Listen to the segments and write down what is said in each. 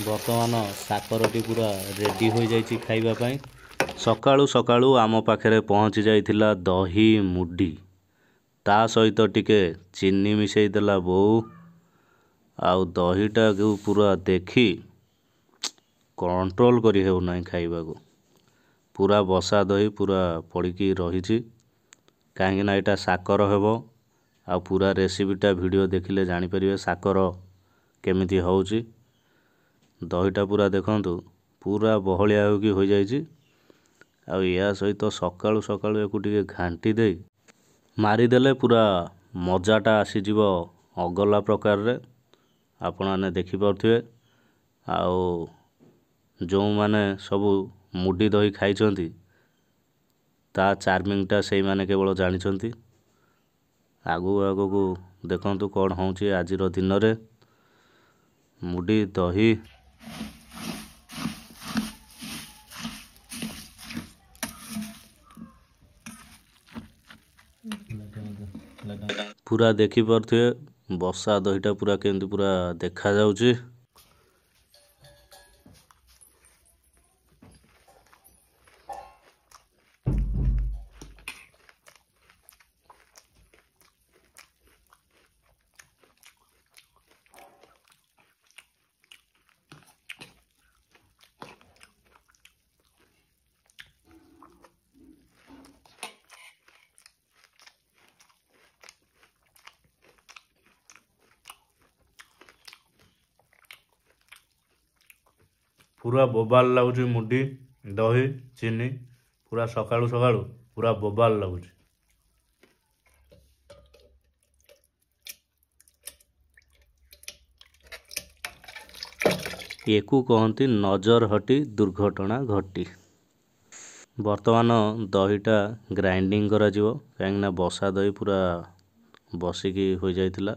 बर्तमान साकरटी पूरा रेडी हो जाइए खाइबापी। सकाळु सकाळु आम पाखे पहुँची जाइथिला दही मुढ़ी ता सहित टिके चीनी मिसई देला बोऊ। आउ दहीटा को पूरा देखी कंट्रोल करी हेउ नाही खाइबा को। पूरा बसा दही पूरा पड़िकी रही कहीं यहाँ साकर हेबो। आ पूरा रेसिपीटा वीडियो देखिले जानी परिबे साकर केमिति होउची। दहीटा पूरा देखंतु पूरा बहलिया हो जाइए। आ या सहित सकाळु सकाळु याकू टिके घांटी दे मारिदेले पूरा मजाटा आसीजिव अगला प्रकार रे। आपण माने देखि पारुथिबे। आउ जो माने सबु मुढ़ी दही खाइछंती ता चार्मिंगटा सेई माने केवल जानिछंती। आगु आगु को देखंतु कौन होउची आजिर दिन रे मुढ़ी दही। पूरा देखि पारुथिबे बसा दहीटा पूरा केमती पूरा देखा जाउची। पूरा बोबाल लगुच मुढ़ी दही चीनी पूरा सकाळु सकाळु पूरा बोबाल लगुच। एकू कहती नजर हटी दुर्घटना घटी। वर्तमान दहीटा ग्राइंडिंग करा जिवो कहीं बसा दही पूरा बसिकी हो जाइतिला।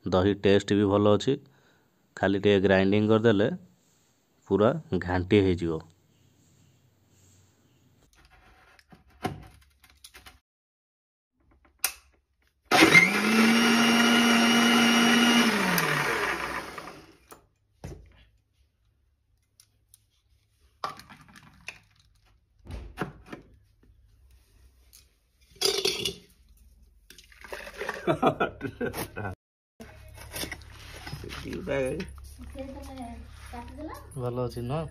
दही टेस्ट भी भल अच्छी खाली टे ग्राइंडिंग करदेले पूरा घांटी हो जिवो। भल अच्छी न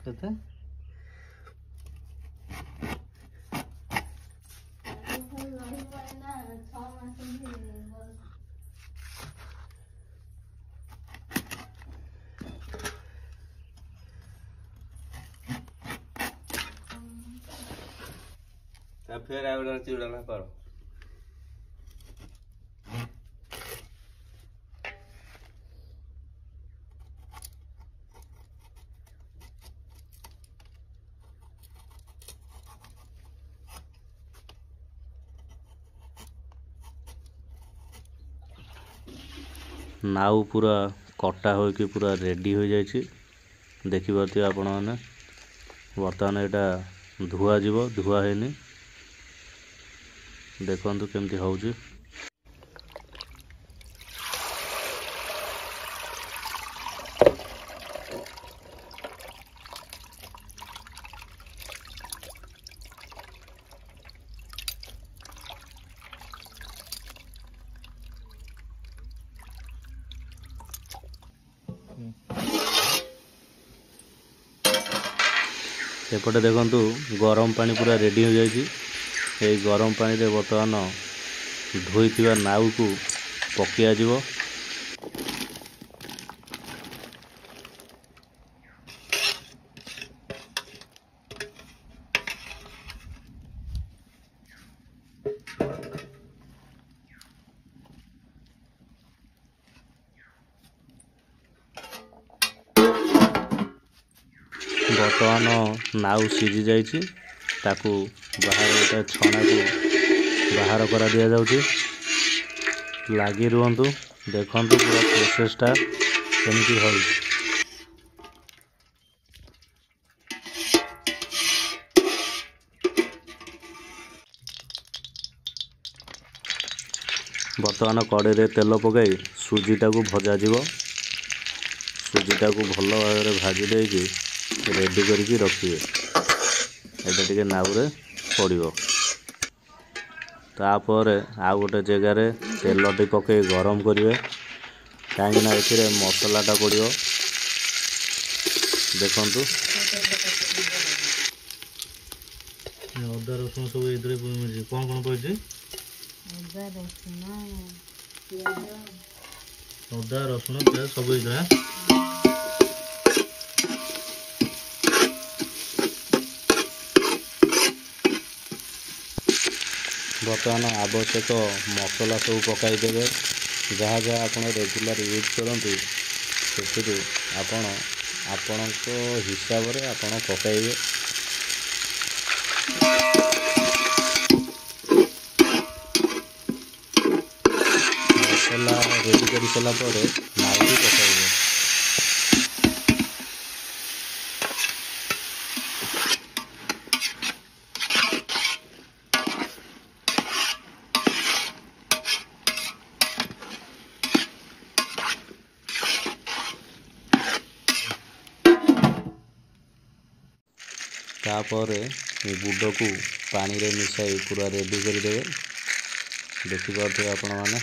केते फिर आवेदन चिड़ा ना करो। नाउ पूरा कटा हो कि पूरा रेडी हो जाइए देखि पारथि आपण माने। वर्तमान यहाँ धुआ जीव धुआ हैनी देखंतु केमती होउची। एपटे देखंतु गरम पानी पूरा रेडी हो जाइए। गरम पानी रे बर्तमान धोईथिबा नाउ को पकिया जिवो। बर्तमान नाउ सीझी जाइए ताकू बाहर गोटे छणा को बाहर करा दिया जाउची। लागी रुहंतु देखंतु पूरा प्रोसेसटा केमती होउची। बर्तमान कड़े तेल पकाई सुजीटा को भजा जीव। ସୁଜିटा को भल भाव भाजी देकी रेडी करके रखिए। एटा टिके नाउरे पड़िबो। तापर आउ गोटे जगार तेलटी पकई गरम करेंगे कहीं ए मसलाटा पड़ो देखु अदा रसुण सब ये कौन कौन पड़े अदा रसुण प्याज सब बर्तमान आवश्यक मसला सब पकईदेवे जहाँ जहाँ आप रेगुलर यूज करते से आपण हिसाब से आपण पकईबे। मसला रेडी कर सारापर नाउरी पकईबे। तापर गुड़ को पानी रे मिसाई पूरा रेडी करदेवे। देखिपे आपण मैंने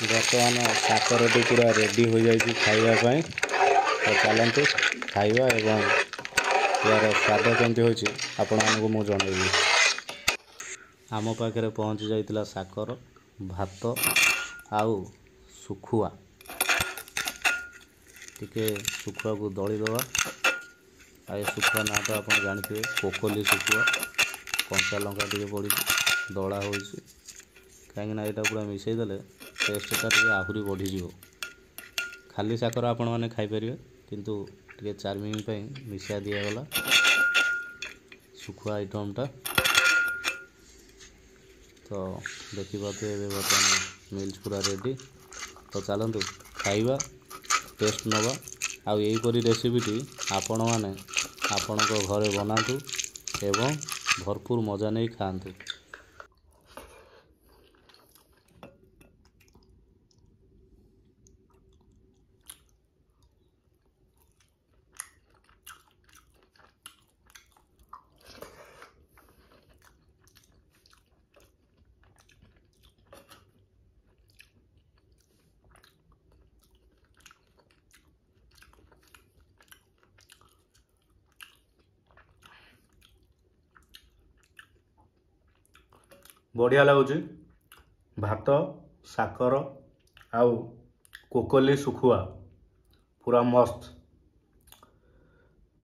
बर्तमान साकरटी पूरा रेडी हो जाए खावाई। तो चलते खाइबा एवं यार स्वाद केमती होची आपण मानकु मु जणैबी। आम पाखे पहुँची जाइतिला साकर भात आउ सुखुआ टिके सुखुआ को दली दवा। आ सुखुआ ना तो आप जानते कोकोली सुखुआ कंचा लंका टे पड़ी दला हो कहीं यहाँ पूरा मिसईदे टेस्टा टे आहरी बढ़ीज। खाली साकर आपण मैंने खाईपर किंतु टे चार्मिंग मिसा दिगला सुखुआ आइटमटा। तो देखिए बर्तमान मिल्स पूरा रेडी। तो चलतु खाइबा टेस्ट नवा। आ यहीपरी रेसिपीटी आपण मैंने आपण घरे बनातु एवं भरपूर मजा नहीं खातु। बढ़िया लगुच भात साकर आउ कोकोली सुखुआ पूरा मस्त।